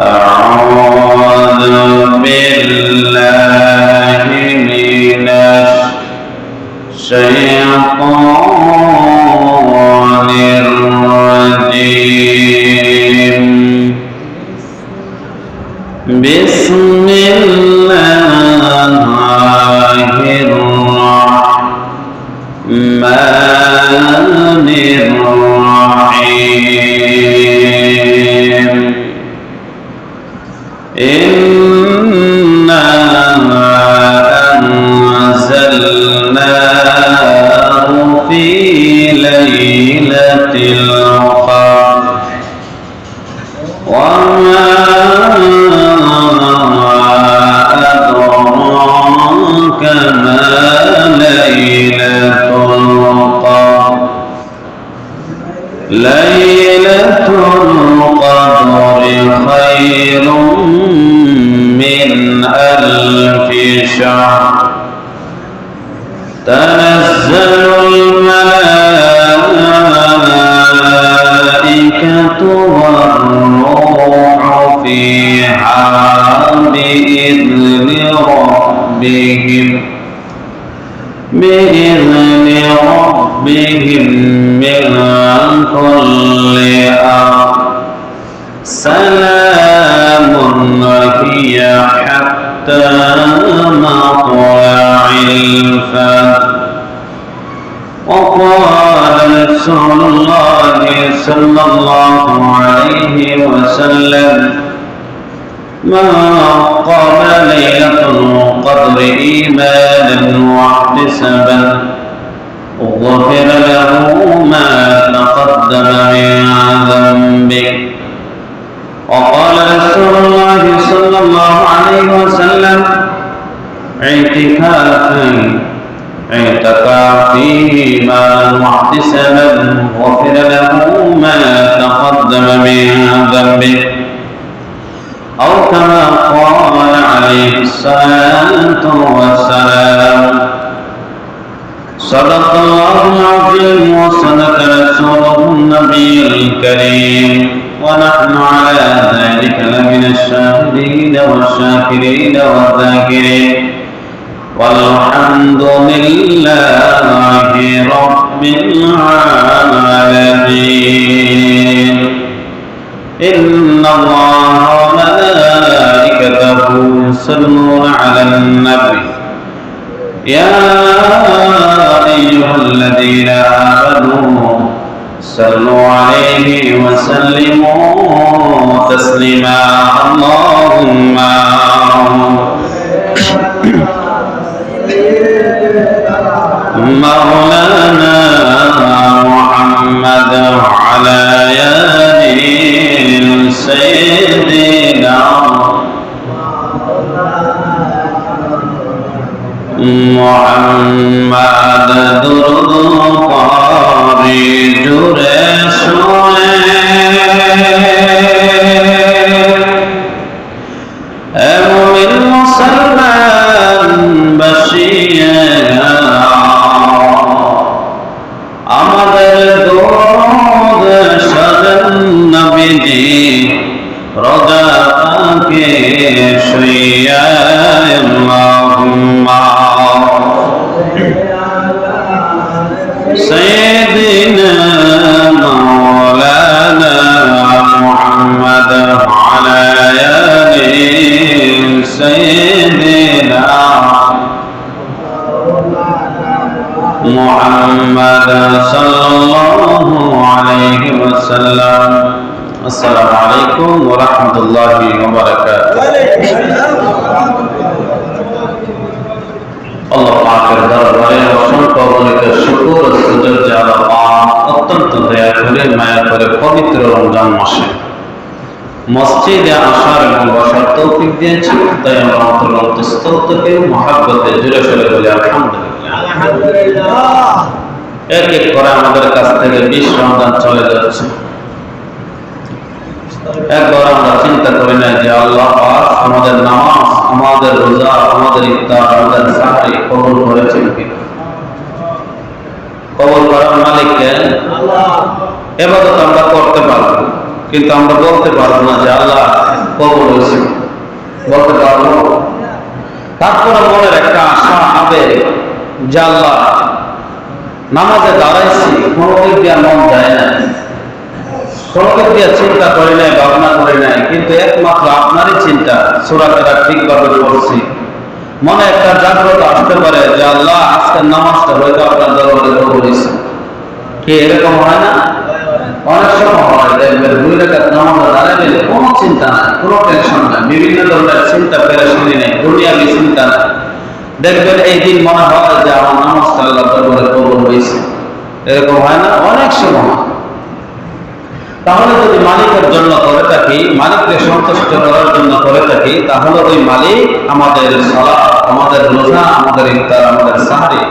أعوذ بالله من الشيطان الرجيم. بسم الله الرحمن الرحيم. إنا أنزلناه في ليلة القدر وما أدراك ما ليلة القدر. ليلة القدر خير من 1000 شهر. تنزل الملائكة والروح فيها بإذن ربهم من كل أمر. سلام هي حتى مطلع الفجر. وقال رسول الله صلى الله عليه وسلم: ما قام ليلة القدر إيمانا واحتسابا غفر له ما تقدم من ذنبه. وقال رسول الله صلى الله عليه وسلم: اعتكاف فيه ما واحتسابا غفر له ما تقدم من ذنبه، أو كما قال عليه الصلاة والسلام. صدق الله العظيم وصدق رسوله النبي الكريم، ونحن على ذلك لمن الشاهدين والشاكرين والذاكرين، والحمد لله رب العالمين. إن الله وملائكته يصلون على النبي يا أيها الذين آمنوا صلوا عليه وسلموا تسليما. اللهم مولانا محمد وعلى آله سيدنا محمد درود پاری جوڑے سونے اے مومن مسلمان بشیر আমাদের দরদ সাজান নবীজি রোজা পাকে শুইয়া। আল্লাহুম্মা সাইয়্যিদিনা মাওলানা মুহাম্মদ ওয়া আলা আলিহি সাইয়্যিদিনা محمد صلى الله عليه وسلم. السلام عليكم ورحمة الله وبركاته. الله পাকের দরবারে অসংখ্য অগণিত শুকর ও সুজুদ যে আল্লাহ পাক অত্যন্ত দয়া করে মায়া করে পবিত্র রমজান মাসে মসজিদে আসার এবং বসার তৌফিক দিয়েছেন। তাই আমরা অন্তঃস্থল থেকে মহাব্বতে জুড়ে ফেলে বলি আলহামদুলিল্লাহ। এক এক করে আমাদের কাছ থেকে 20 রমজান চলে যাচ্ছে। একবার আমরা চিন্তা করি না যে আল্লাহ পাক আমাদের নামাজ, আমাদের রোজা, আমাদের ইফতার, আমাদের সাহরি কবুল করেছেন কিনা? কবুল করার মালিক কে? আল্লাহ। ইবাদত আমরা করতে পারবো, কিন্তু আমরা বলতে পারবো না যে আল্লাহ কবুল হয়েছে বলতে পারবো? তারপরে মনের একটা আশা আবেগ যে আল্লাহ নামাজে দাঁড়াইছি, কোনো দিক দিয়ে মন যায় না, কোনো দিক দিয়ে চিন্তা করি নাই, ভাবনা করি নাই, কিন্তু একমাত্র আপনারই চিন্তা, সূরা কেরাত ঠিকভাবে পড়ছি, মনে একটা জাগ্রত আসতে পারে যে আল্লাহ আজকের নামাজটা হয়তো আপনার দরবারে কবুল হয়েছে। কি এরকম হয় না? অনেক সময় হয়, দেখবেন 2 রাকাত নামাজে দাঁড়াইলে কোনো চিন্তা নাই, কোনো টেনশন নাই, বিভিন্ন ধরনের চিন্তা পেরেশানি নেই, দুনিয়াবি চিন্তা নাই, দেখবেন এই দিন মনে হয় যে আমার নামাজটা আল্লাহ দরবারে কবুল হয়েছে। এরকম হয় না? অনেক সময়। তাহলে যদি মালিকের জন্য করে থাকি, মালিককে সন্তুষ্ট করার জন্য করে থাকি, তাহলে ওই মালিক আমাদের সালাত, আমাদের রোজা, আমাদের ইফতার, আমাদের সাহরি,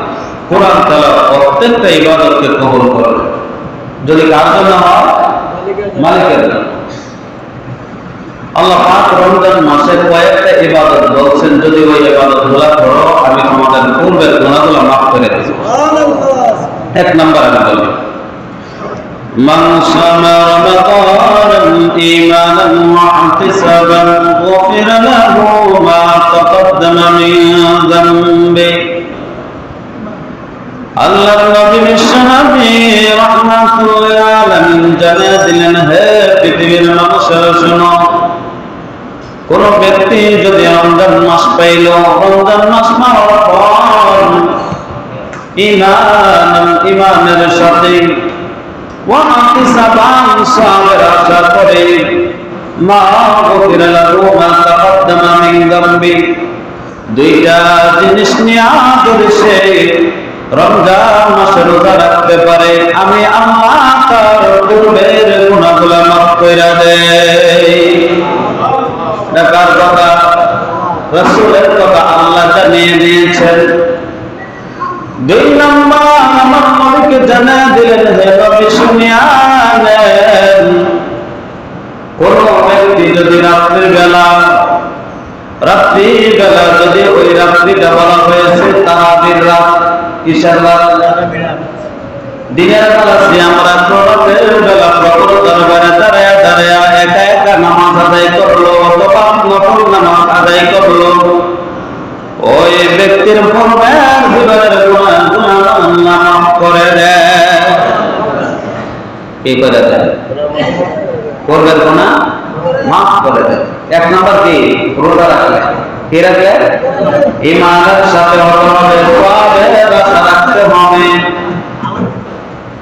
কোরআন তেলাওয়াত প্রত্যেকটা ইবাদতকে কবুল করবে। যদি কার জন্য হয়? মালিকের জন্য। আল্লাহ পাক রমজান মাসে কয়েকটা ইবাদত বলছেন, যদি ওই ইবাদতগুলো করো আমি তোমাদের পূর্বের গুনাহগুলো মাফ করে দেব। সুবহানাল্লাহ। 1 নাম্বার আমি বলি, মান সামা রমাদান ঈমানান ওয়া ইহতিসাবান গুফিরা লাহু মা তাকাদ্দামা মিন যামবি। আল্লাহর নবী বিশ্বনবী রাহমাতুল লিল আলামিন জানিয়ে দিলেন, হে পৃথিবীর মানুষেরা শোনো, কোন ব্যক্তি যদি রমজান মাস পাইল, রমজান মাস পাওয়ার পর ঈমানের সাথে ওয়া ইহতিসাবান সওয়াবের আশা করে, মা গুফিরা লাহু মা তাকাদ্দামা মিন যামবি, 2টা জিনিস নিয়ে যদি সে রমজান মাসে রোজা রাখতে পারে, আমি আল্লাহ তার পূর্বের গুনাহগুলো মাফ করে দেই। কার কথা? রাসূলের কথা আল্লাহ জানিয়ে দিয়েছেন। 2 নম্বর আমার নবীকে জানিয়ে দিলেন, হে নবী শুনিয়া নেন, কোন ব্যক্তি যদি রাত্রির বেলা যদি ওই রাত্রিটা বলা হয়েছে তারাবির রাত, কিসের রাত? দিনের বেলা সিয়াম রাখলো, রাতের বেলা প্রভুর দরবারে দাঁড়ায়া দাঁড়ায়া একা একা নামাজ আদায় করলো অথবা নফল নামাজ আদায় করলো, ওই ব্যক্তির পূর্বের জীবনের গুনাহ আল্লাহ মাফ করে দেয়। কি করে দেয়? পূর্বের গুনাহ মাফ করে দেয়। 1 নম্বর কি? রোজা রাখলে। কি রাখলে? ঈমানের সাথে হতে হবে, সওয়াবের আশা রাখতে হবে।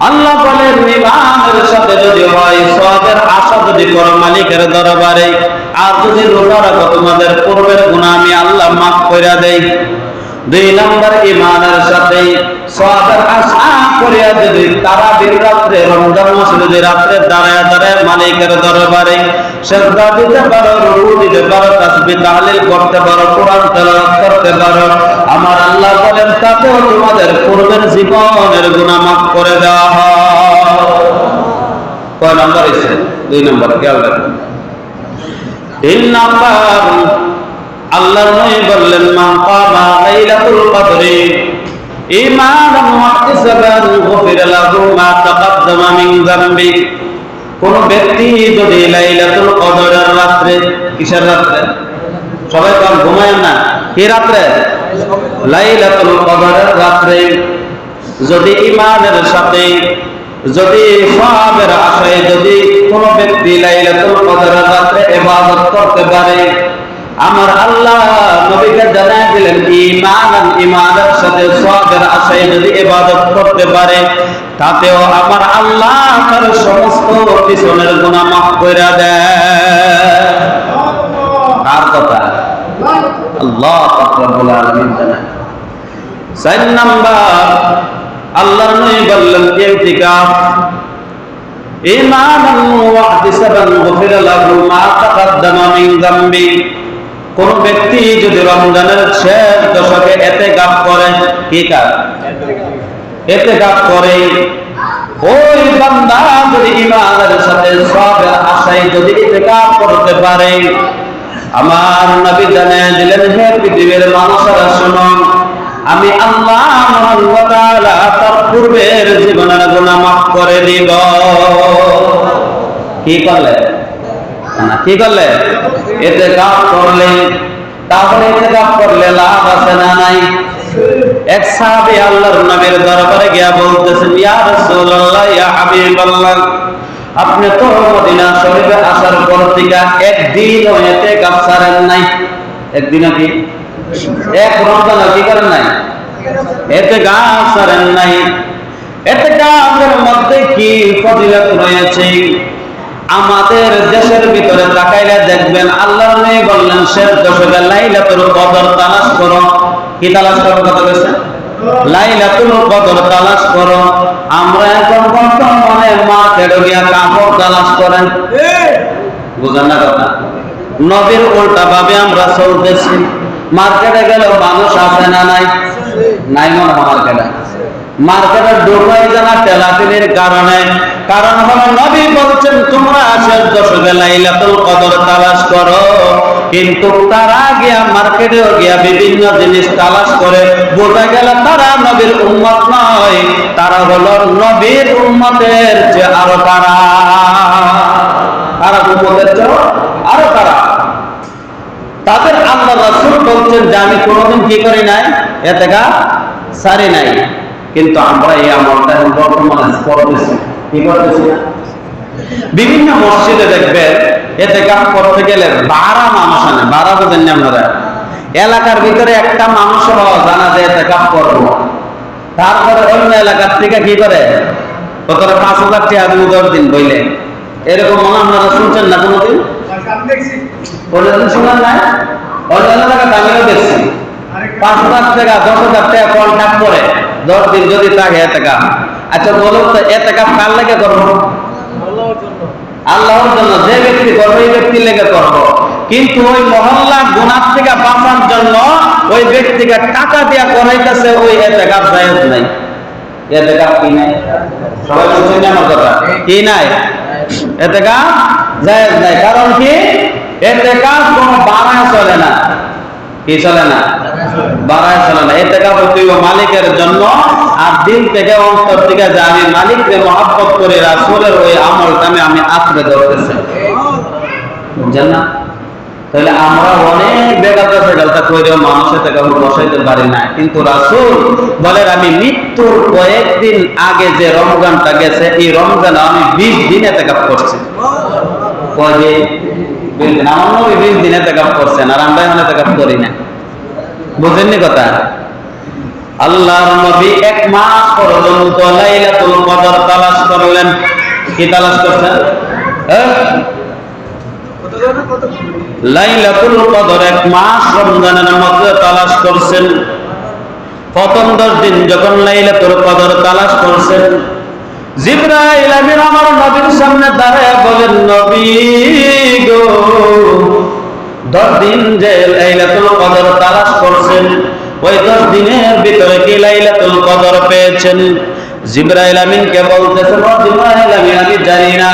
আল্লাহ বলেন, ঈমানের সাথে যদি হয়, সওয়াবের আশা যদি করো মালিকের দরবারে, আর যদি রোজা রাখো তোমাদের পূর্বের গুনাহ আমি আল্লাহ মাফ করে দেই। 2 নম্বর ঈমানের সাথে সওয়াবের আশা করিয়া যদি তারাবির রাত্রে, রমজান মাসে যদি রাত্রে দাঁড়ায় দাঁড়ায় মালিকের দরবারে সিজদা দিতে পারো, রুকু দিতে পারো, তাসবিহ তাহলিল করতে পারো, কোরআন তেলাওয়াত করতে পারো, আমার আল্লাহ বলেন তাতেও তোমাদের পূর্বের জীবনের গুনাহ মাফ করে দেওয়া হয়। কয় নম্বর আছে? 2 নম্বর। খেয়াল রাখবেন। 3 নম্বর আল্লাহর নবী বললেন, মান কামা লাইলাতুল কদরি ঈমানান ওয়া ইহতিসাবান গুফিরা লাহু মা তাকাদ্দামা মিন যামবি। কোন ব্যক্তি যদি লাইলাতুল কদরের রাতে, কিসের রাতে? সবাই তো ঘুমায় না, কি রাতে? লাইলাতুল কদরের রাতে যদি ঈমানের সাথে, যদি সওয়াবের আশায় যদি কোন ব্যক্তি লাইলাতুল কদরের রাতে ইবাদত করতে পারে, আমার আল্লাহ নবীকে জানিয়ে দিলেন, ঈমানের সাথে সওয়াবের আশায় যদি ইবাদত করতে পারে, তাতেও আমার আল্লাহ তার সমস্ত পিছনের গুনাহ মাফ করে দেয়। কার কথা? আল্লাহ পাক রব্বুল আলামিন জানেন। 4 নাম্বার আল্লাহর নবী বললেন, ইতিকাফ ঈমানান ওয়া ইহতিসাবান গুফিরা লাহু মা তাকাদ্দামা মিন যামবি। কোন ব্যক্তি যদি রমজানের শেষ দশকে ইতিকাফ করে, কি কাজ? ইতিকাফ করে, ওই বান্দা যদি ঈমানের সাথে সওয়াবের আশায় যদি ইতিকাফ করতে পারে, আমার নবী জানিয়ে দিলেন, হে পৃথিবীর মানুষেরা শুনো, আমি আল্লাহ সুবহানাহু ওয়া তাআলা তার পূর্বের জীবনের গুনাহ মাফ করে দিব। কি করলে? পাচ্ছে না। কি করলে? ইতিকাফ করলে। তাহলে ইতিকাফ করলে লাভ আছে না নাই? এক সাহাবী আল্লাহর নবীর দরবারে গিয়া বলতেছেন, ইয়া রাসূলুল্লাহ, ইয়া হাবিবাল্লাহ, আপনি তো মদিনা শরীফে আসার পর থেকে একদিনও ইতিকাফ ছাড়েন নাই। একদিনও কি? এক রমজানও কি করেন নাই? ইতিকাফ ছাড়েন নাই। ইতিকাফের মধ্যে কি ফজিলত রয়েছে? আমাদের দেশের ভিতরে তাকাইলে দেখবেন আল্লাহর নবী বললেন, শেষ দশকে লাইলাতুল কদর তালাশ করো। কি তালাশ করো? কথা বলেছেন লাইলাতুল কদর তালাশ করো। আমরা এখন বর্তমানে মার্কেটে গিয়া কাপড় তালাশ করেন। বুঝেন না কথা? নবীর উল্টা ভাবে আমরা চলতেছি। মার্কেটে গেলেও মানুষ আছে না নাই? নাই মনে হয় মার্কেটে। মার্কেটে ঢোকাই জানা টেলাটেলির কারণে। কারণ হলো নবী বলছেন তোমরা শেষ দশকে লাইলাতুল কদর তালাশ করো, কিন্তু তারা গিয়া মার্কেটে গিয়া বিভিন্ন জিনিস তালাশ করে। বোঝা গেল তারা নবীর উম্মত নয়, তারা হলো নবীর উম্মতের যে আরো তারা উম্মতের চেয়ে আরো তারা। তাদের আল্লাহ রাসূল বলছেন যে আমি কোনোদিন কি করি নাই? ইতিকাফ ছাড়ি নাই। কিন্তু আমরা এই আমলটা বর্তমানে করতেছি। কি করতেছি? বিভিন্ন মসজিদে দেখবেন ইতিকাফ করতে গেলে 12 মানুষ আনে। 12 বোঝেন না আপনারা? এলাকার ভিতরে একটা মানুষ জানা যে ইতিকাফ করবো, তারপরে অন্য এলাকার থেকে কি করে কতটা 5000 টাকা দিব 10 দিন বইলে। এরকম মনে আপনারা শুনছেন না কোনোদিন? কোনোদিন শোনেন নাই? অন্য এলাকার আমিও দেখছি 5000 টাকা 10,000 টাকা কন্ট্রাক্ট করে 10 দিন যদি থাকে ইতিকাফ। আচ্ছা বলুন তো ইতিকাফ কার লেগে করবো? আল্লাহর জন্য। যে ব্যক্তি করবে এই ব্যক্তির লেগে করবো। কিন্তু ওই মহল্লা গুনাহ থেকে বাঁচার জন্য ওই ব্যক্তিকে টাকা দিয়া করাইতেছে, ওই ইতিকাফ জায়েজ নাই। ইতিকাফ কি নাই? সবাই বুঝছেন আমার কথা? কি নাই? ইতিকাফ জায়েজ নাই। কারণ কি? ইতিকাফ কোনো বাড়ায় চলে না। কি চলে না? বাড়ায় চলে না। ইতিকাফ হইতে মালিকের জন্য, আর দিল থেকে অন্তর থেকে যে আমি মালিককে মহব্বত করে রাসূলের ওই আমলটা আমি আঁকড়ে ধরতেছি। বুঝছেন না? তাহলে আমরা অনেক বেগালতা কইরেও মানুষের থেকে বসাইতে পারি না। কিন্তু রাসূল বলেন আমি মৃত্যুর কয়েকদিন আগে যে রমজানটা গেছে, এই রমজানে আমি 20 দিন ইতিকাফ করছি। কয়দিন? 20 দিন। আমার নবী 20 দিন ইতিকাফ করছেন, আর আমরা এখন ইতিকাফ করি না। বুঝেননি কথা? আল্লাহর নবী 1 মাস পর্যন্ত লাইলাতুল কদর তালাশ করলেন। কি তালাশ করছেন? লাইলাতুল কদর 1 মাস রমজানের মধ্যে তালাশ করছেন। প্রথম 10 দিন যখন লাইলাতুল কদর তালাশ করছেন, জিবরাইল আমিন আমার নবীর সামনে দাঁড়ায় বলেন, নবী গো, 10 দিন যে লাইলাতুল কদর তালাশ করছেন, ওই 10 দিনের ভিতরে কি লাইলাতুল কদর পেয়েছেন? জিবরাইল আমিনকে বলতেছেন, ও জিবরাইল আমিন আমি জানি না।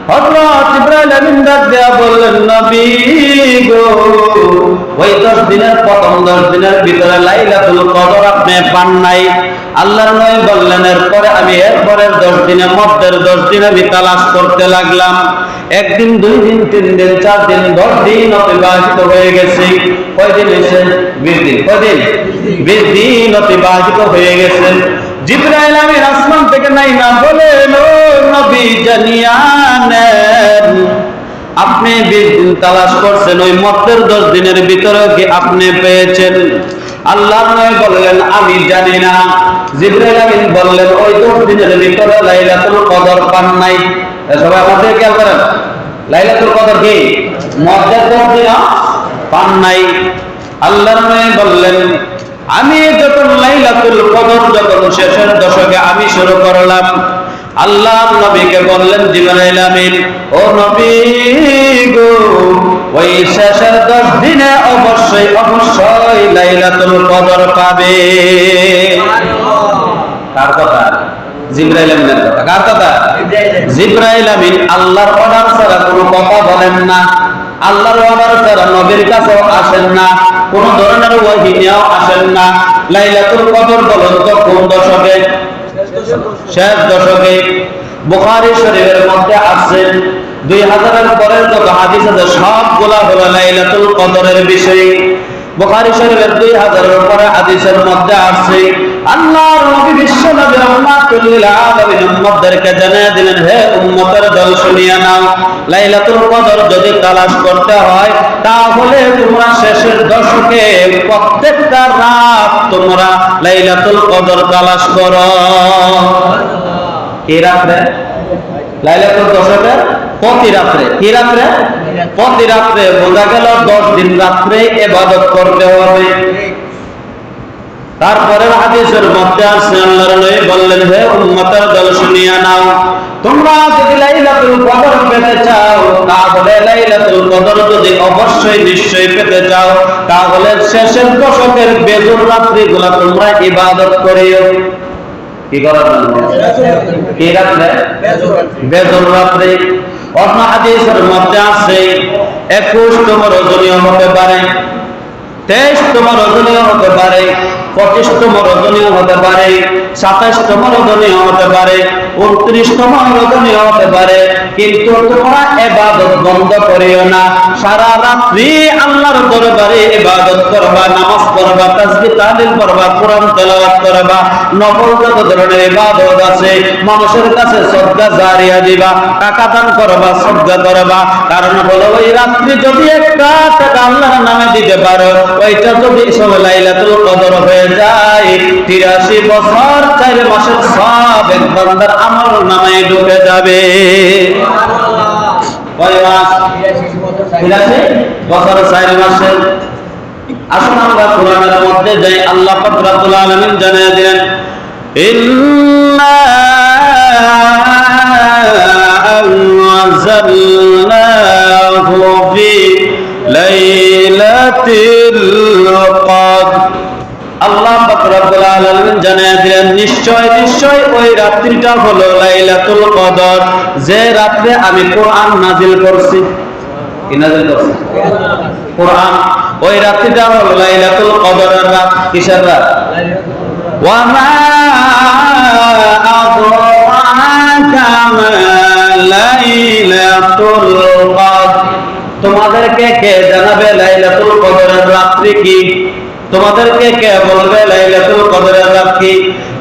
হযরত জিবরাইল আমিন ডাক দেয়া বললেন, নবী গো, ওই 10 দিনের প্রথম 10 দিনের ভিতরে লাইলাতুল কদর আপনি পান নাই। আল্লাহর নবী বললেন, এরপরে আমি এরপরের 10 দিনের মধ্যের 10 দিন আমি তালাশ করতে লাগলাম। 1 দিন 2 দিন 3 দিন 4 দিন 10 দিন অতিবাহিত হয়ে গেছে। কয়দিন হয়েছে? 20 দিন। কয়দিন? 20 দিন অতিবাহিত হয়ে গেছে। জিবরাইল আমিন আসমান থেকে নাইমা বলেন, ও নবী জানিয়া নেন, আপনি 20 দিন তালাশ করছেন, ওই মধ্যের 10 দিনের ভিতরে কি আপনি পেয়েছেন? আল্লাহর নবী বললেন, আমি জানি না। জিবরাইল আমিন বললেন, ওই 10 দিনের ভিতরে লাইলাতুল কদর পান নাই। সবাই আমাদের খেয়াল করেন, লাইলাতুল কদর কি মধ্যের 10 দিন পান নাই। আল্লাহর নবী বললেন, আমি যখন লাইলাতুল কদর যখন শেষের দশকে আমি শুরু করলাম, আল্লাহর নবীকে বললেন জিবরাইল আমিন, ও নবী গো, ওই শেষের 10 দিনে অবশ্যই অবশ্যই লাইলাতুল কদর পাবে। কার কথা? জিবরাইল আমিনের কথা। কার কথা? জিবরাইল আমিন আল্লাহর অর্ডার ছাড়া কোনো কথা বলেন না। আল্লাহর অর্ডার ছাড়া নবীর কাছেও আসেন না, কোন ধরনের ওহী নিয়েও আসেন না। লাইলাতুল কদর বলেন তো কোন দশকে? শেষ দশকে। বুখারী শরীফের মধ্যে আছে, 2000-এর পরের যত হাদিস আছে সবগুলা হলো লাইলাতুল কদরের বিষয়ে। বুখারী শরীফের 2000-এর উপরে হাদিসের মধ্যে আছে আল্লাহর নবী বিশ্বনবী রাহমাতুল লিল আলামিন উম্মতদেরকে জানিয়ে দিলেন, হে উম্মতের দল শুনিয়া নাও, লাইলাতুল কদর যদি তালাশ করতে হয় তাহলে তোমরা শেষের দশকে প্রত্যেকটা রাত তোমরা লাইলাতুল কদর তালাশ করো। কি রাত্রে? লাইলাতুল দশকের প্রতি রাত্রে। কি রাত্রে? প্রতি রাত্রে। বোঝা গেল 10 দিন রাত্রে ইবাদত করতে হবে। তারপরে হাদিসের মধ্যে আছে আল্লাহর নবী বললেন, হে উম্মতের দল শুনিয়া নাও, তোমরা যদি লাইলাতুল কদর পেতে চাও তাহলে লাইলাতুল কদর যদি অবশ্যই নিশ্চয়ই পেতে চাও তাহলে শেষের দশকের বেজর রাত্রিগুলো তোমরা ইবাদত করিও। কি করার জন্য? কি রাত্রে? বেজর রাত্রি। অন্য হাদিসের মধ্যে আছে 21তম রজনীয় হতে পারে, 23তম রজনীয় হতে পারে, 25তম রজনীয় হতে পারে, 27তম রজনীয় হতে পারে, 29তম রজনীয় হতে পারে, কিন্তু তোমরা ইবাদত বন্ধ করিও না। সারা রাত্রি আল্লাহর দরবারে ইবাদত করবা, নামাজ পড়বা, তাসবিহ তাহলিল করবা, কোরআন তেলাওয়াত করবা, নফল যত ধরনের ইবাদত আছে, মানুষের কাছে সদকা জারিয়া দিবা, টাকা দান করবা, সদকা করবা। কারণ হলো ওই রাত্রি যদি একটা টাকা আল্লাহর নামে দিতে পারো, ওইটা যদি সব লাইলাতুল কদর হয়ে যায় 83 বছর 4 মাসের সব এক বান্দার আমল নামায় ঢুকে যাবে। কয় মাস? 83 বছর 4 মাসের। আসুন আমরা কোরআনের মধ্যে যাই। আল্লাহ পাক রব্বুল আলামিন জানিয়ে দিলেন, ইন্না আনজালনাহু ফি লাইলাতিল কদর। আল্লাহ পাক রব্বুল আলামিন জানিয়ে দিলেন, নিশ্চয় নিশ্চয় ওই রাত্রিটা হলো লাইলাতুল কদর, যে রাতে আমি কোরআন নাজিল করছি। কি নাজিল করছি? কোরআন। ওই রাত্রিটা হলো লাইলাতুল কদরের রাত। কিসের রাত? ওয়া মা আদরাকা মা লাইলাতুল কদর। তোমাদেরকে কে জানাবে লাইলাতুল কদরের রাত্রি কি? তোমাদেরকে কে বলবে লাইলাতুল কদরের রাত কি?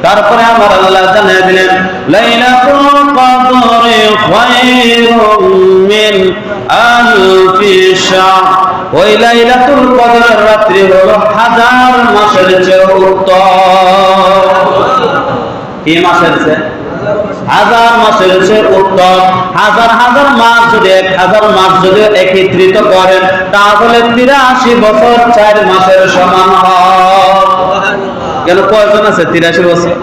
তারপরে আমার আল্লাহ জানিয়ে দিলেন, লাইলাতুল কদরি খায়রুম মিন আলফি শাহর। ওই লাইলাতুল কদরের রাত্রি হলো 1000 মাসের চেয়ে উত্তম। কি মাসের চেয়ে? 1000 মাসের চেয়ে উত্তম। হাজার হাজার মাস যদি 1000 মাস যদি একত্রিত করেন তাহলে 83 বছর 4 মাসের সমান হয়। কেন কয়জন আছে 83 বছর?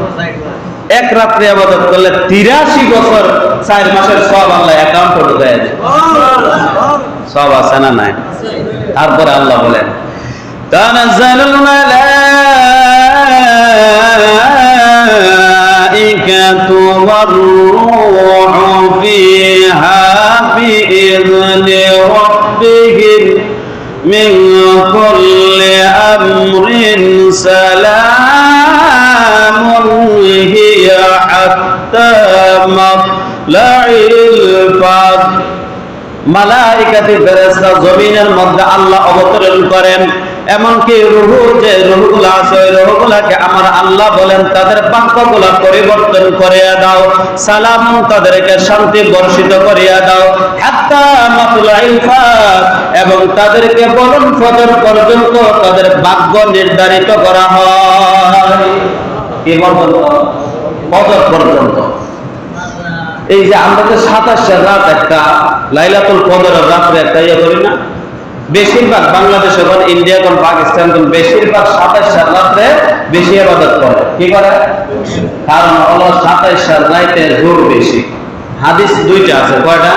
এক রাত্রে ইবাদত করলে 83 বছর 4 মাসের সব আল্লাহ অ্যাকাউন্টে ঢুকায় দেয়। সব আছে না নাই? তারপরে আল্লাহ বলেন, তানাজ্জালুল মালাইকাতু ওয়ার-রূহু ফিহা বিইذনি রাব্বিহিম মিন কুল্লি আমরিন সালামুন হিয়া হাত্তা মাতলাইল ফাজর। মালাইকাতি ফেরেশতা জমিনের মধ্যে আল্লাহ অবতরণ করেন। এমনকি রূহ, যে রূহগুলো আছে ওই রূহগুলোকে আমার আল্লাহ বলেন তাদের বাক্যগুলো পরিবর্তন করিয়া দাও, সালাম তাদেরকে শান্তি বর্ষিত করিয়া দাও, হাত্তা মাতলাইল ফাজর, এবং তাদেরকে বলুন ফজর পর্যন্ত তাদের ভাগ্য নির্ধারিত করা হয়। কি পর্যন্ত? ফজর পর্যন্ত। এই যে আমরা যে 27 রাত একটা লাইলাতুল কদরের রাত্রে একটা ইয়ে করি না, বেশিরভাগ বাংলাদেশে বল, ইন্ডিয়া বল, পাকিস্তান বল, বেশিরভাগ 27 রাত্রে বেশি ইবাদত করে। কি করে? কারণ হলো 27 রাতে জোর বেশি। হাদিস দুইটা আছে। কয়টা?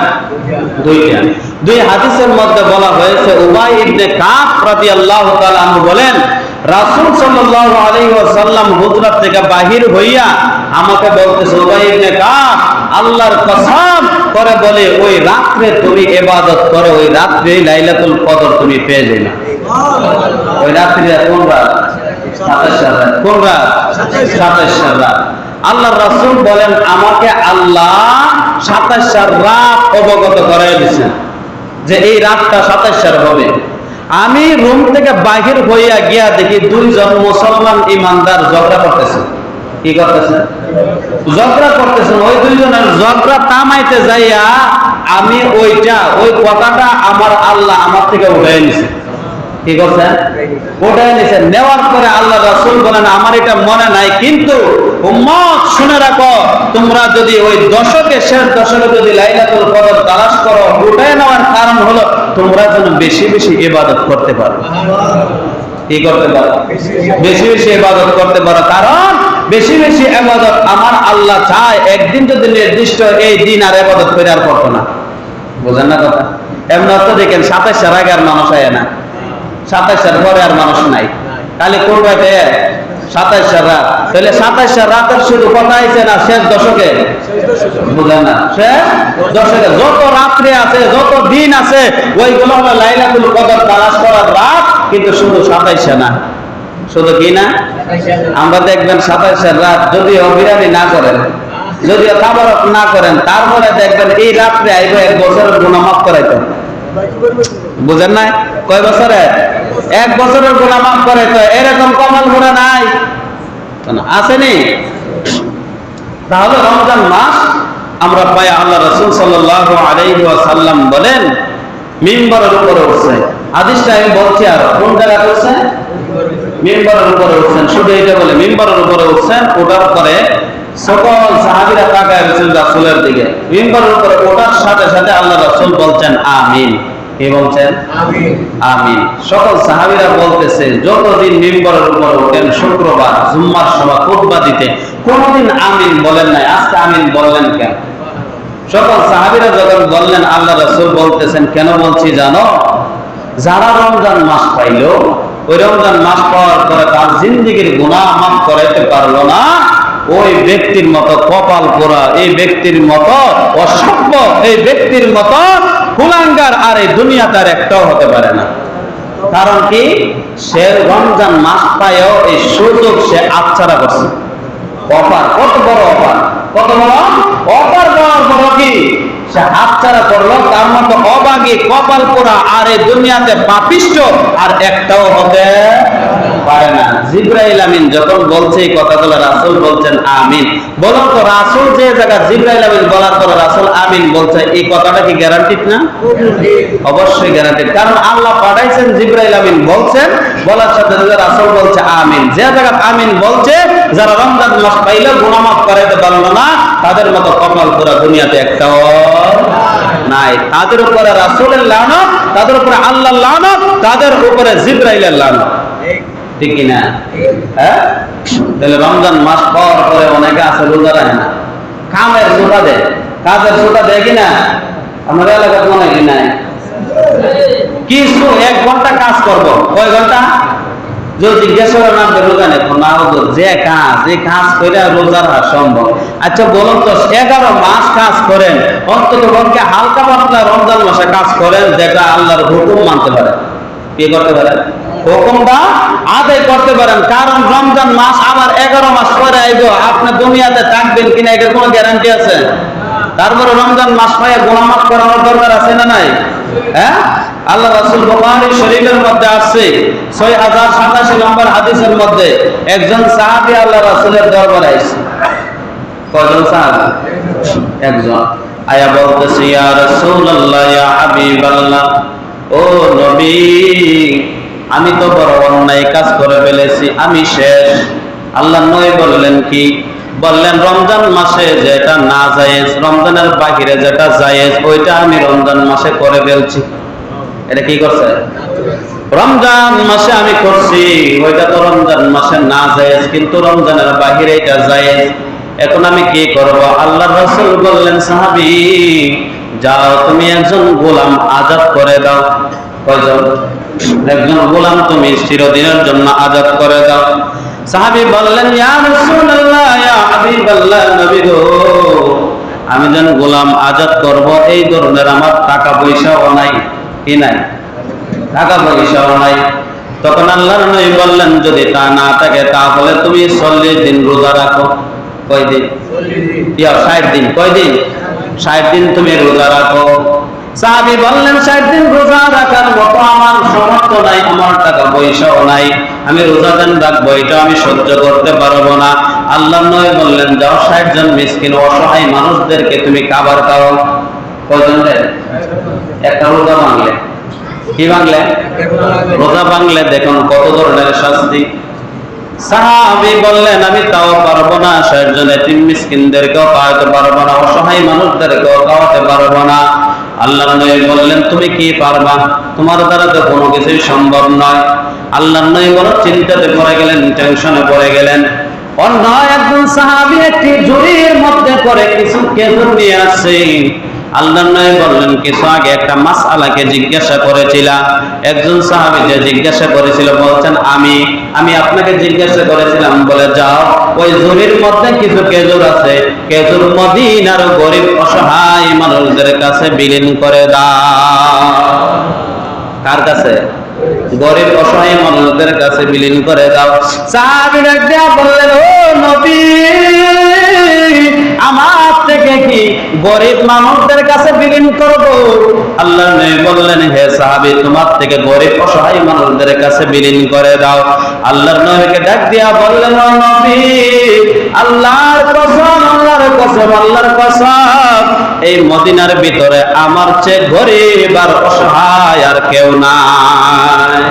দুইটা। দুই হাদিসের মধ্যে বলা হয়েছে, উবাই ইবনে কাব রাদিয়াল্লাহু তাআলা আনহু বলেন, রাসূল সাল্লাল্লাহু আলাইহি ওয়াসাল্লাম হুজরাত থেকে বাহির হইয়া আমাকে বলতেছে, উবাই ইবনে কাব, আল্লাহর কসম করে বলে ওই রাত্রে তুমি ইবাদত করো, ওই রাত্রে লাইলাতুল কদর তুমি পেয়ে যাবে। ওই রাত্রে কোন রাত? 27 রাত। কোন রাত? 27 রাত। আল্লাহ রাসূল বলেন আমাকে আল্লাহ 27 রাত অবগত করাই দিয়েছেন যে এই রাতটা 27 হবে। আমি রুম থেকে বাহির হইয়া গিয়া দেখি দুইজন মুসলমান ইমানদার ঝগড়া করতেছে। কি করতেছে? ঝগড়া করতেছেন। ওই দুইজনের ঝগড়া থামাইতে যাইয়া আমি ওই কথাটা আমার আল্লাহ আমার থেকে উঠাই নিছে। কি করছেন? উঠাই নিছেন। নেওয়ার পরে আল্লাহ রাসূল বলেন আমার এটা মনে নাই, কিন্তু উম্মত শুনে রাখো, তোমরা যদি ওই শেষ দশকে যদি লাইলাতুল কদর তালাশ করো, উঠাই নেওয়ার কারণ হলো তোমরা যেন বেশি বেশি ইবাদত করতে পারো। কি করতে পারো? বেশি বেশি ইবাদত করতে পারো। কারণ বেশি বেশি ইবাদত আমার আল্লাহ চায়। একদিন যদি নির্দিষ্ট এই দিন আর ইবাদত করে আর করতো না। বুঝেন না কথা? এমন অর্থ দেখেন 27 আগে আর মানুষ হয় না, 27 পরে আর মানুষ নাই। তাহলে কোন রাতে? 27 রাত। তাহলে 27 রাতের শুরু কথা হয়েছে না শেষ দশকে? বুঝেন না? শেষ দশকে যত রাত্রি আছে, যত দিন আছে, ওইগুলো হলো লাইলাতুল কদর তালাশ করার রাত। কিন্তু শুধু 27 না, শুধু কি না? আমরা দেখবেন 27 রাত যদিও বিরানি না করেন, যদিও তাবারক না করেন, তারপরে দেখবেন এই রাত্রে আইব 1 বছরের গুনাহ মাফ করাইতো। বুঝেন না? কয় বছরে? 1 বছরের গুনাহ মাফ করাইতো। এরকম কমাল ঘোরা নাই, আসেনি? তাহলে রমজান মাস আমরা পাই আল্লাহ রাসূল সাল্লাল্লাহু আলাইহি ওয়াসাল্লাম বলেন মিম্বরের উপরে উঠছে। হাদিসটা আমি বলছি, আর কোন জায়গা করছে? মিম্বরের উপরে উঠছেন। শুধু এটা বলে মিম্বরের উপরে উঠছেন। ওটার পরে সকল সাহাবীরা তাকায় রয়েছেন রাসূলের দিকে। মিম্বরের উপরে ওঠার সাথে সাথে আল্লাহ রাসূল বলছেন আমিন। কি বলছেন? আমিন, আমিন। সকল সাহাবীরা বলতেছে যতদিন মিম্বরের উপরে ওঠেন, শুক্রবার জুম্মার সময় খুতবা দিতে, কোনদিন আমিন বলেন নাই, আজকে আমিন বললেন কেন? সকল সাহাবীরা যখন বললেন, আল্লাহ রাসূল বলতেছেন কেন বলছি জানো? যারা রমজান মাস পাইলো, ওই রমজান মাস পাওয়ার পরে তার জিন্দেগীর গুনাহ মাফ করাইতে পারলো না, ওই ব্যক্তির মতো কপাল পোড়া, এই ব্যক্তির মতো অসভ্য, এই ব্যক্তির মতো কুলাঙ্গার আর এই দুনিয়াতে আর একটাও হতে পারে না। কারণ কি? সে রমজান মাস পায়ও এই সুযোগ সে আচ্ছাড়া করছে। অফার কত বড় অফার, কত বড় অফার দেওয়ার পর কি সে হাতছাড়া করলো? তার মতো অবাগী কপাল পোড়া আর এই দুনিয়াতে পাপিষ্ঠ আর একটাও হতে পারে না। জিবরাইল আমিন যখন বলছে এই কথাগুলো, রাসূল বলছেন আমিন। বলুন তো, রাসূল যে জায়গা জিবরাইল আমিন বলার পর রাসূল আমিন বলছে, এই কথাটা কি গ্যারান্টিড না? অবশ্যই গ্যারান্টিড। কারণ আল্লাহ পাঠাইছেন, জিবরাইল আমিন বলছেন, বলার সাথে সাথে রাসূল বলছে আমিন। যে জায়গা আমিন বলছে, যারা রমজান মাস পাইলে গুনাহ মাফ করাইতে পারলো না, তাদের মতো কপাল পোড়া দুনিয়াতে একটাও নাই। তাদের উপরে রাসূলের লানত, তাদের উপরে আল্লাহর লানত, তাদের উপরে জিবরাইলের লানত। ঠিক কি না? হ্যাঁ? তাহলে রমজান মাস পাওয়ার পরে অনেকে আছে রোজা রাখে না, কামের সোটা দেয়, কাজের সোটা দেয় কিনা? আমাদের এলাকাতে মনে হয় নাই কিছু 1 ঘন্টা কাজ করবো, কয় ঘন্টা? যদি জিজ্ঞেস করে না রোজা নেই না, যে কাজ করে রোজার সম্ভব। আচ্ছা বলুন তো, 11 মাস কাজ করেন, অন্তত পক্ষে হালকা পাতলা রমজান মাসে কাজ করেন, যেটা আল্লাহর হুকুম মানতে পারেন। কি করতে পারেন? হুকুমটা আদায় করতে পারেন। কারণ রমজান মাস আবার 11 মাস পরে আইব, আপনি দুনিয়াতে থাকবেন কিনা এটার কোনো গ্যারান্টি আছে? তারপরে রমজান মাস পাইয়া গুনাহ মাফ করানোর দরকার আছে না নাই? হ্যাঁ? আল্লাহ রাসূল বুখারী শরীফের মধ্যে আছে 6087 নম্বর হাদিসের মধ্যে একজন সাহাবী আল্লাহ রাসূলের দরবারে আইছে। কয়জন সাহাবী? একজন। আয়া বলতেছে, ইয়া রাসূলুল্লাহ, ইয়া হাবিবাল্লাহ, ও নবী, আমি তো বড় অন্যায় কাজ করে ফেলেছি, আমি শেষ। আল্লাহ নবী বললেন কি? বললেন রমজান মাসে যেটা না জায়েজ, রমজানের বাহিরে যেটা জায়েজ, ওইটা আমি রমজান মাসে করে ফেলছি। এটা কি করছে? রমজান মাসে আমি করছি, ওইটা তো রমজান মাসে না জায়েজ, কিন্তু রমজানের বাহিরে এটা জায়েজ। এখন আমি কি করব? আল্লাহর রাসূল বললেন, সাহাবী, যাও তুমি একজন গোলাম আজাদ করে দাও। কয়জন? একজন গোলাম তুমি চিরদিনের জন্য আজাদ করে দাও। সাহাবী বললেন, ইয়া রাসূলুল্লাহ, ইয়া হাবিবাল্লাহ, নবী গো, আমি যেন গোলাম আজাদ করব এই ধরনের আমার টাকা পয়সাও নাই। কি নাই? টাকা পয়সাও নাই। তখন আল্লাহর নবী বললেন, যদি তা না থাকে তাহলে তুমি 40 দিন রোজা রাখো। কয়দিন? 60 দিন। কয়দিন? 60 দিন তুমি রোজা রাখো। সাহাবী বললেন 60 দিন রোজা রাখার মতো আমার সামর্থ্য নাই, আমার টাকা পয়সাও নাই, আমি রোজা দিন রাখবো এটা আমি সহ্য করতে পারবো না। আল্লাহর নবী বললেন যাও 60 জন মিসকিন অসহায় মানুষদেরকে তুমি খাবার খাও। কয়জন রে? একটা রোজা ভাঙলে, কি ভাঙলে? রোজা ভাঙলে দেখুন কত ধরনের শাস্তি। সাহাবী বললেন আমি তাও পারবো না, 60 জন এতিম মিসকিনদেরকেও খাওয়াতে পারবো না, অসহায় মানুষদেরকেও খাওয়াতে পারবো না। আল্লাহর নবী বললেন তুমি কি পারবা? তোমার দ্বারা তো কোনো কিছুই সম্ভব নয়। আল্লাহর নবী বড় চিন্তাতে পড়ে গেলেন, টেনশনে পড়ে গেলেন। অন্য একজন সাহাবী একটি ঝুড়ির মধ্যে করে কিছু খেজুর নিয়ে আসছে। আল্লাহর নবী বললেন কিছু আগে একটা মাসআলাকে জিজ্ঞাসা করেছিলাম। একজন সাহাবী যে জিজ্ঞাসা করেছিল বলছেন আমি আপনাকে জিজ্ঞাসা করেছিলাম, বলে যাও ওই ঝুড়ির মধ্যে কিছু খেজুর আছে, খেজুর মদিনার গরিব অসহায় মানুষদের কাছে বিলীন করে দাও। কার কাছে? গরিব অসহায় মানুষদের কাছে বিলীন করে দাও। সাহাবীরা দেয়া বললেন ও নবী আমার থেকে কি গরিব মানুষদের কাছে বিলীন করব? আল্লাহর নবী বললেন হে সাহাবী তোমার থেকে গরিব অসহায় মানুষদের কাছে বিলীন করে দাও। আল্লাহর নবীকে ডাক দিয়া বললেন ও নবী আল্লাহর কসম, আল্লাহর কসম, আল্লাহর কসম এই মদিনার ভিতরে আমার চেয়ে গরিব আর অসহায় আর কেউ নাই।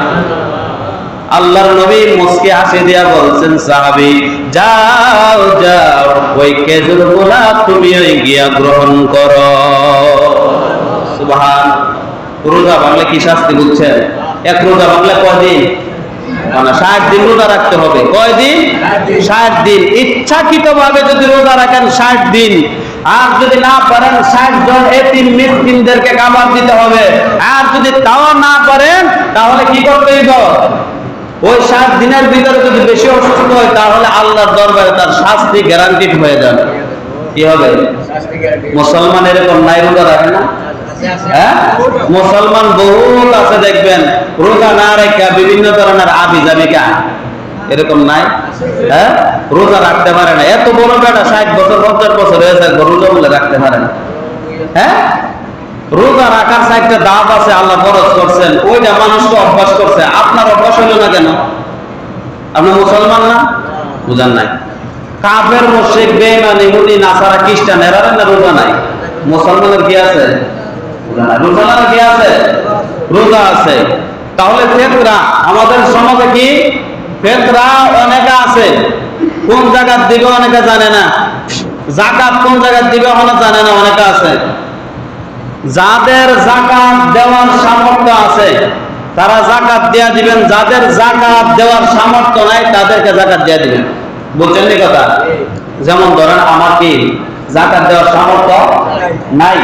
আল্লাহর নবী মুস্কি হাসি দিয়া বলছেন সাহাবী যাও যাও ওই খেজুরগুলা তুমি ওই গিয়া গ্রহণ করো। সুবহান। রোজা ভাঙলে কি শাস্তি বুঝছেন? এক রোজা ভাঙলে কয়দিন? 60 দিন রোজা রাখতে হবে। কয়দিন? 60 দিন। ইচ্ছাকৃতভাবে যদি রোজা রাখেন 60 দিন, আর যদি না পারেন 60 জন এতিম মিসকিনদেরকে খাবার দিতে হবে। আর যদি তাও না পারেন তাহলে কি করতে হবে? ওই 60 দিনের ভিতরে যদি বেশি অসুস্থ হয় তাহলে আল্লাহর দরবারে তার শাস্তি গ্যারান্টিড হয়ে যাবে। কি হবে? মুসলমান এরকম নাই রোজা রাখে না? হ্যাঁ, মুসলমান বহুত আছে দেখবেন রোজা না রেখে বিভিন্ন ধরনের আবিজাবিকা এরকম নাই। হ্যাঁ, রোজা রাখতে পারে না। এত বড় বেটা 60 বছর 50 বছর হয়েছে রোজা বলে রাখতে পারে না। হ্যাঁ, রোজা রাখার একটা দাব আছে, আল্লাহ ফরজ করছেন, ওইটা মানুষকে অভ্যাস করছে। আপনার অভ্যাস হলো না কেন? আপনি মুসলমান না? বুঝান নাই। কাফের, মুশরিক, বেঈমান, ইহুদি, নাসারা, খ্রিস্টান এরা না রোজা নাই। মুসলমানের কি আছে? রোজা কি আছে? রোজা আছে। তাহলে ফেতরা আমাদের সমাজে কি? ফেতরা অনেকে আছে, কোন জায়গার দিবে অনেকে জানে না। যাকাত কোন জায়গার দিবে অনেকে জানে না, অনেকে আছে। যাদের যাকাত দেওয়ার সামর্থ্য আছে তারা যাকাত দেয়া দিবেন, যাদের যাকাত দেওয়ার সামর্থ্য নাই তাদেরকে যাকাত দেয়া দিবেন। বুঝছেন নি কথা? যেমন ধরেন আমার কি যাকাত দেওয়ার সামর্থ্য নাই,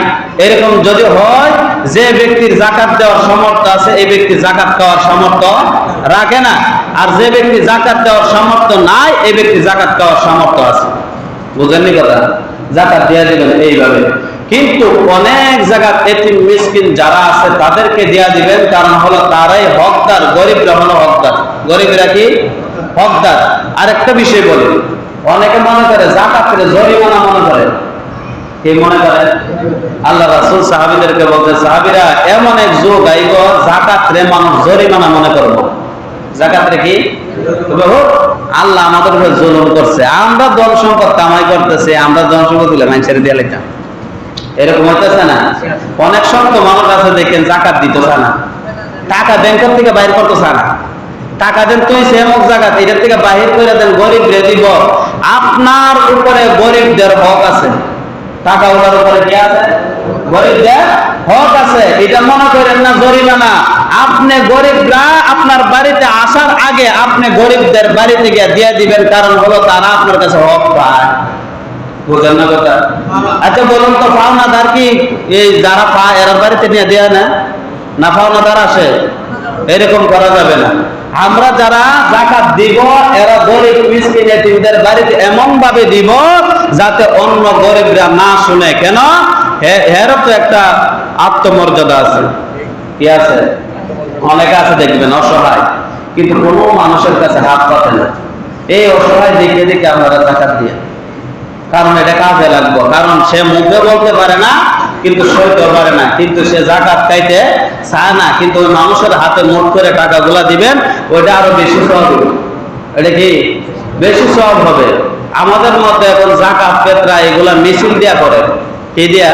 এরকম যদি হয় যে ব্যক্তির যাকাত দেওয়ার সামর্থ্য আছে এই ব্যক্তি যাকাত খাওয়ার সামর্থ্য রাখে না, আর যে ব্যক্তি যাকাত দেওয়ার সামর্থ্য নাই এই ব্যক্তি যাকাত খাওয়ার সামর্থ্য আছে। বুঝেন নি কথা? যাকাত দেয়া দিবেন এইভাবে। কিন্তু অনেক জায়গা এতিম মিসকিন যারা আছে তাদেরকে দেয়া দিবেন, কারণ হলো তারাই হকদার, গরিবরা হলো হকদার। গরিবরা কি হকদার। আরেকটা বিষয় বলি, অনেকে মনে করে যাকাতের জরিমানা মনে করে। কি মনে করে? আল্লাহ রাসূল সাহাবীদেরকে বলতে, সাহাবীরা এমন এক যুগ আইব যাকাতরে মানুষ জরিমানা মনে করব। যাকাতরে কি আল্লাহ আমাদের উপরে জুলুম করছে, আমরা ধন সম্পদ কামাই করতেছি, আমরা ধন সম্পদ দিলে মানুষের দিয়ে লিখতাম, এরকম হইতেছে না? অনেক শক্ত মানুষ আছে দেখেন যাকাত দিতেছে না, টাকা ব্যাংকের থেকে বাইর করতেছে না। টাকা দেন তুই সেমক জায়গাতে, এটার থেকে বাহির করে দেন, গরিব রে দিব। আপনার উপরে গরিবদের হক আছে, টাকা ওটার উপরে কি আছে? গরিবদের হক আছে। এটা মনে করেন না জরিমানা। আপনি গরিবরা আপনার বাড়িতে আসার আগে আপনি গরিবদের বাড়িতে গিয়ে দিয়ে দিবেন, কারণ হলো তারা আপনার কাছে হক পায়। বুঝেন না কথা? আচ্ছা বলুন তো, পাওনাদার কি এই যারা পায় এরা বাড়িতে নিয়ে দেয় না? না পাওনাদার আসে? এরকম করা যাবে না। আমরা যারা যাকাত দিব এরা গরিব মিসকিন এতিমদের বাড়িতে এমন ভাবে দিব যাতে অন্য গরিবরা না শুনে। কেন? এর তো একটা আত্মমর্যাদা আছে। কি আছে? অনেকে আছে দেখবেন অসহায়, কিন্তু কোনো মানুষের কাছে হাত পাতে না। এই অসহায় দেখে দেখে আপনারা যাকাত দিয়ে কারণ এটা কাজে লাগবে, কারণ সে মুখে বলতে পারে না কিন্তু সইতে পারে না, কিন্তু সে যাকাত খাইতে চায় না, কিন্তু ওই মানুষের হাতে মুঠ করে টাকাগুলা দিবেন, ওইটা আরো বেশি সওয়াব হবে। এটা কি বেশি সওয়াব হবে। আমাদের মধ্যে এখন যাকাত ফিতরা এগুলা মিছিল দিয়া করে, কি দিয়া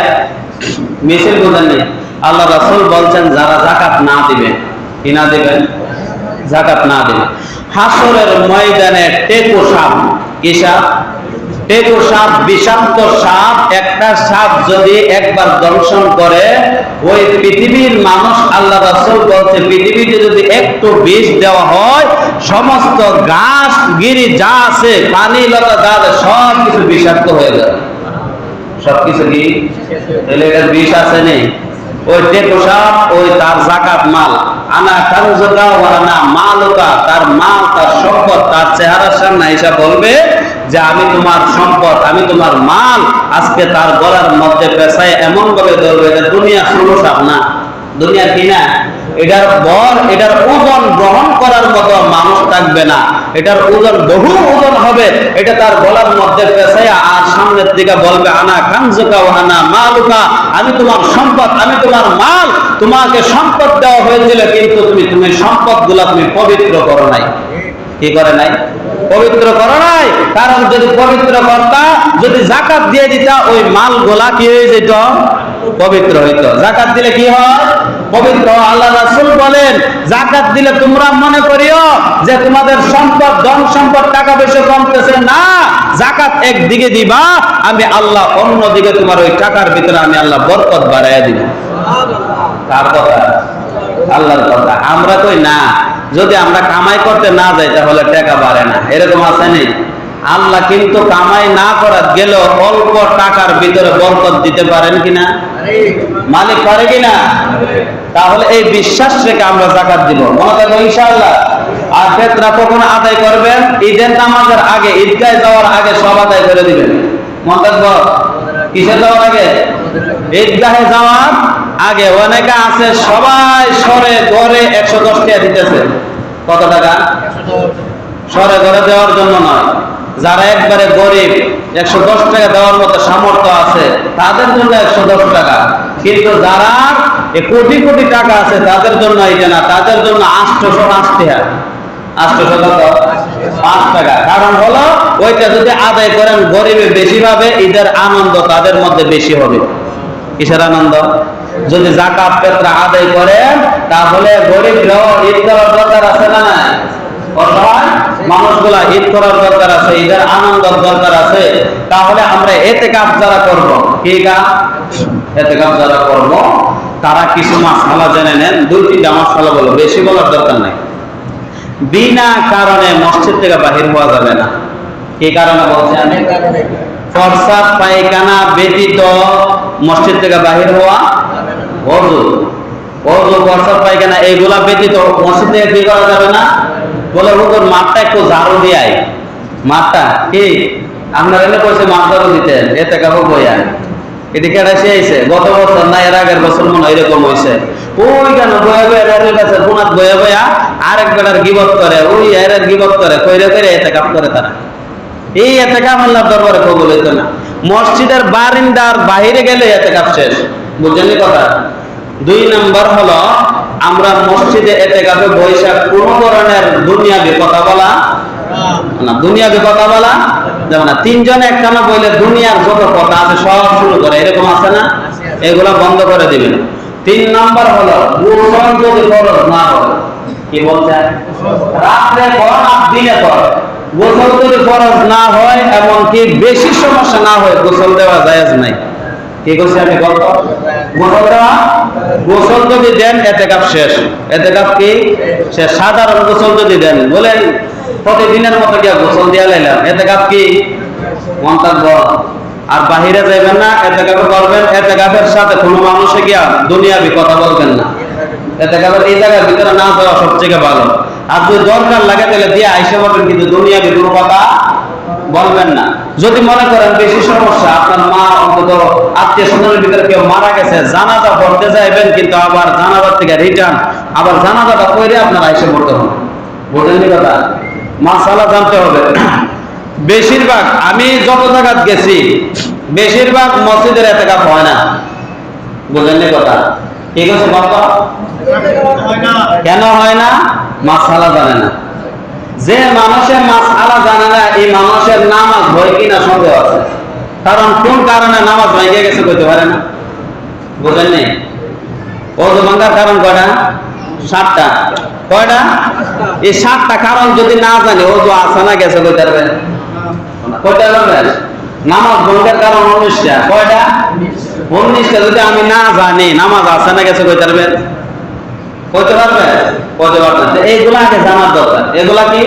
মিছিল বুঝেননি? আল্লাহ রাসূল বলছেন যারা যাকাত না দিবে, কি না দিবেন? যাকাত না দিবে, হাসরের ময়দানে টেকো সাপ, কি সাপ? টেকো সাপ, বিষাক্ত সাপ। একটা সাপ যদি একবার দংশন করে ওই পৃথিবীর মানুষ, আল্লাহ রাসূল বলছে পৃথিবীতে যদি একটু বিষ দেওয়া হয় সমস্ত গাছ গিরি যা আছে পানি লতা যা আছে সব কিছু বিষাক্ত হয়ে যাবে, সবকিছু কি এলাকার বিষ আছে নেই। ওই টেকো সাপ ওই তার যাকাত মাল, আনা কানজুকা ওয়া আনা মালুকা, তার মাল তার সম্পদ তার চেহারার সামনে এসে বলবে যে আমি তোমার সম্পদ, আমি তোমার মাল, আজকে তার গলার মধ্যে পেঁচায় এমন ভাবে ধরবে এটা দুনিয়া ষোলো সাপ না, দুনিয়ার কি না, এটার বর এটার ওজন গ্রহণ করার মতো মানুষ থাকবে না, এটার ওজন বহু ওজন হবে, এটা তার গলার মধ্যে পেঁচায় আর সামনের দিকে বলবে আনা কানজুকা ওয়া আনা মালুকা, আমি তোমার সম্পদ, আমি তোমার মাল, তোমাকে সম্পদ দেওয়া হয়েছিল কিন্তু তুমি সম্পদগুলা তুমি পবিত্র করো নাই। কি করে নাই? পবিত্র করো নাই। কারণ যদি পবিত্র করতা, যদি যাকাত দিয়ে দিতা ওই মালগুলা কি হয়ে যেত? পবিত্র হইতো। যাকাত দিলে কি হয়? পবিত্র। আল্লাহ রাসূল বলেন যাকাত দিলে তোমরা মনে করিও যে তোমাদের সম্পদ, ধন সম্পদ, টাকা পয়সা কমতেছে না, যাকাত একদিকে দিবা, আমি আল্লাহ অন্যদিকে তোমার ওই টাকার ভিতরে আমি আল্লাহ বরকত বাড়াইয়া দিব। কার কথা? আল্লাহর কথা। আমরা কই না, যদি আমরা কামাই করতে না যাই তাহলে টাকা বাড়ে না, এরকম আছে নি? আল্লাহ কিন্তু কামাই না করার গেল অল্প টাকার ভিতরে বরকত দিতে পারেন কিনা? মালিক পারে কিনা? তাহলে এই বিশ্বাস রেখে আমরা যাকাত দিব, মনে থাকবে ইনশাআল্লাহ। আর ফিতরা কখন আদায় করবেন? ঈদের নামাজের আগে, ঈদগাহে যাওয়ার আগে সব আদায় করে দিবেন। মনে থাকবে কিসে যাওয়ার আগে? ঈদগাহে যাওয়ার আগে। অনেকে আছে সবাই সরে ঘরে 110 টাকা দিতেছে। কত টাকা? সরে ঘরে দেওয়ার জন্য নয়, যারা একবারে গরিব 110 টাকা দেওয়ার মতো সামর্থ্য আছে তাদের জন্য 110 টাকা, কিন্তু যারা কোটি কোটি টাকা আছে তাদের জন্য এটা না, তাদের জন্য 805 টাকা। 805 টাকা। কারণ হলো ওইটা যদি আদায় করেন গরিবে বেশি পাবে, ঈদের আনন্দ তাদের মধ্যে বেশি হবে। কিসের আনন্দ? যদি যাকাত ফিতরা আদায় করেন তাহলে গরিবরাও ঈদ করার দরকার আছে না? নাই? অসহায় মানুষগুলা ঈদ করার দরকার আছে, ঈদের আনন্দের দরকার আছে। তাহলে আমরা ইতিকাফ যারা করব, কি কাজ? ইতিকাফ যারা করব তারা কিছু মাসআলা জেনে নেন। 2-3টা মাসআলা বলো, বেশি বলার দরকার নাই। বিনা কারণে মসজিদ থেকে বাহির হওয়া যাবে না। কি কারণে বলছি আমি? প্রস্রাব পায়খানা ব্যতীত মসজিদ থেকে বাহির হওয়া, ওযু প্রস্রাব পায়খানা এইগুলা ব্যতীত মসজিদ থেকে কি করা যাবে না। বলে হুজুর মাঠটা একটু ঝাড়ু দিয়াই, মাঠটা কি আপনার এনে কইছে মাঠ ঝাড়ু দিতেন, এতে কাবো বইয়া এটি কেটে আইছে গত বছর না এর আগের বছর মনে এরকম হয়েছে। ওই কেন বয়া বয়া গাছের কোনাত বয়া বয়া আরেক বেলার গিবত করে, ওই এর গিবত করে, কইরে কইরে এতে কাপ করে তারা। এই এতে কাপ আল্লাহর দরবারে কবুল হইতো না। মসজিদের বারিন্দার বাহিরে গেলে এতে কাপ শেষ। বুঝলেন কথা? 2 নম্বর হলো আমরা মসজিদে এতেকাফে বৈশা কোন ধরনের দুনিয়াবি কথা বলা না, দুনিয়াবি কথা বলা যাবে না। 3 জনে একটানা বলে দুনিয়ার যত কথা আছে সব শুরু করে, এরকম আছে না? এগুলা বন্ধ করে দিবেন। 3 নম্বর হলো গোসল যদি ফরজ না হয়, কি বলছেন? রাতে কর আর দিনে কর। গোসল যদি ফরজ না হয় এমনকি বেশি সমস্যা না হয় গোসল দেওয়া জায়েজ নাই। কি কইছি আমি গল্প? গোসল দেওয়া, গোসল যদি দেন ইতিকাফ শেষ। ইতিকাফ কি শেষ? সাধারণ গোসল যদি দেন, বলেন প্রতিদিনের মতো কি গোসল দিয়া লাইলাম, ইতিকাফ কি মন থাকবো। আর বাহিরে যাইবেন না, ইতিকাফ করবেন। ইতিকাফের সাথে কোনো মানুষে গিয়া দুনিয়াবি কথা বলবেন না। ইতিকাফের এই জায়গার ভিতরে না যাওয়া সবচেয়ে ভালো। আর যদি দরকার লাগে তাহলে দিয়ে আইসা পাবেন, কিন্তু দুনিয়াবি কোনো কথা বলবেন না। যদি মনে করেন বেশি সমস্যা, আপনার মা অন্তত আত্মীয় স্বজনের ভিতরে কেউ মারা গেছে, জানাজা পড়তে যাইবেন, কিন্তু আবার জানাজার থেকে রিটার্ন আবার জানাজাটা কইরে আপনারা এসে পড়তে হবে। বুঝলেন কথা? মাসালা জানতে হবে। বেশিরভাগ আমি যত জায়গাত গেছি বেশিরভাগ মসজিদের এতেকাফ হয় না। বুঝলেন নি কথা? ঠিক আছে কত? কেন হয় না? মাসআলা জানে না। যে মানুষের মাসআলা জানে না এই মানুষের নামাজ হয় কিনা সন্দেহ আছে। কারণ কোন কারণে নামাজ ভেঙে গেছে কইতে পারে না। বুঝলেন নি? ওযু ভাঙার কারণ কয়টা? 7টা। কয়টা? এই 7টা কারণ যদি না জানে ওযু আছে না গেছে কইতে পারবে? কয়টা জানেন? নামাজ ভঙ্গের কারণ 19টা। কয়টা? 19টা যদি আমি না জানি নামাজ আছে না গেছে কইতে পারবেন? কইতে পারবেন? কইতে পারবেন। এইগুলা আগে জানার দরকার। এগুলা কি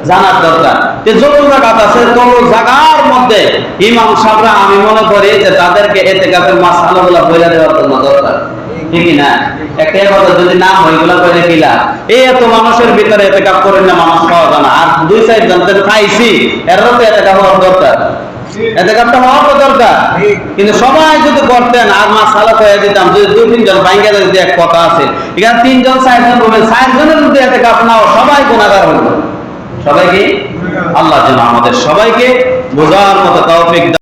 জানার দরকার। যে যত জায়গা আছে তত জায়গার মধ্যে ইমাম সাহেবরা আমি মনে করি যে তাদেরকে ইতিকাফের মাসআলাগুলো বলে দেওয়ার জন্য দরকার। ঠিক না? একটা কথা যদি না হয় এগুলা কইলে কিলা এই এত মানুষের ভিতরে ইতিকাফ করেন না মানুষ পাওয়া যায় না। আর 2-4 জন তো খাইছি এরও তো ইতিকাফ হওয়ার দরকার। ইতিকাফটা হওয়ার দরকার। কিন্তু সবাই যদি করতেন আর মাসআলা কইয়া দিতাম যদি 2-3 জন ভাঙ্গা যদি এক কথা আছে এখানে 3 জন 4 জন বলে 4 জনের যদি ইতিকাফ নাও সবাই গুনাহগার হইব। সবাইকে আল্লাহ যেন আমাদের সবাইকে বোঝার মতো তৌফিক